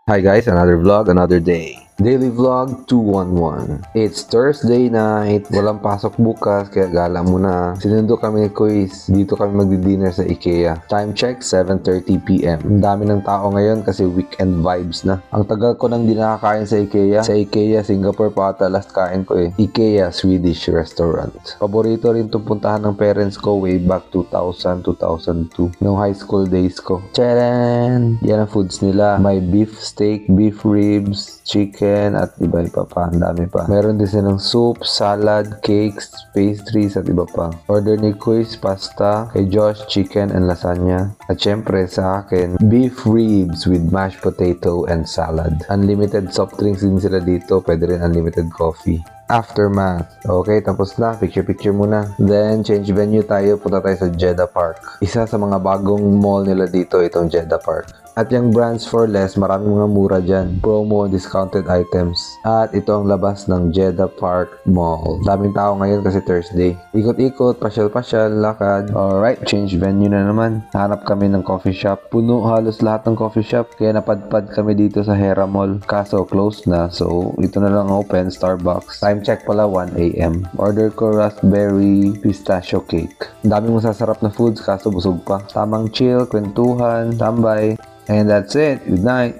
Hi guys, another vlog, another day. Daily vlog 211. It's Thursday night. Walang pasok bukas, kaya gala muna. Sinundo kami ni Kuis. Dito kami magdi-dinner sa IKEA. Time check, 7:30 PM. Ang dami ng tao ngayon kasi weekend vibes na. Ang tagal ko nang di nakakain sa IKEA. Sa IKEA, Singapore pa ata last kain ko eh. IKEA Swedish restaurant. Paborito rin itong puntahan ng parents ko way back 2000, 2002. Nung high school days ko. Tcharan! Yan ang foods nila. May beef steak, beef ribs, chicken, at iba-iba pa. Ang dami pa. Meron din silang soup, salad, cakes, pastries, at iba pa. Order ni Kuis, pasta. Kay Josh, chicken and lasagna. At syempre sa akin, beef ribs with mashed potato and salad. Unlimited soft drinks din sila dito. Pwede rin unlimited coffee. Aftermath. Okay, tapos na. Picture muna. Then, change venue tayo. Punta tayo sa Jeddah Park. Isa sa mga bagong mall nila dito, itong Jeddah Park. At yung brands for less, maraming mga mura dyan. Promo, discounted items. At ito ang labas ng Jeddah Park Mall. Daming tao ngayon kasi Thursday. Ikot-ikot, pasyal-pasyal, lakad. Alright, change venue na naman. Hanap kami ng coffee shop. Puno halos lahat ng coffee shop. Kaya napadpad kami dito sa Hera Mall. Kaso, closed na. So, ito na lang open, Starbucks. Time check pala, 1 AM. Order ko raspberry pistachio cake. Daming masasarap na foods, kaso busog pa. Tamang chill, kwentuhan, tambay. And that's it. Good night.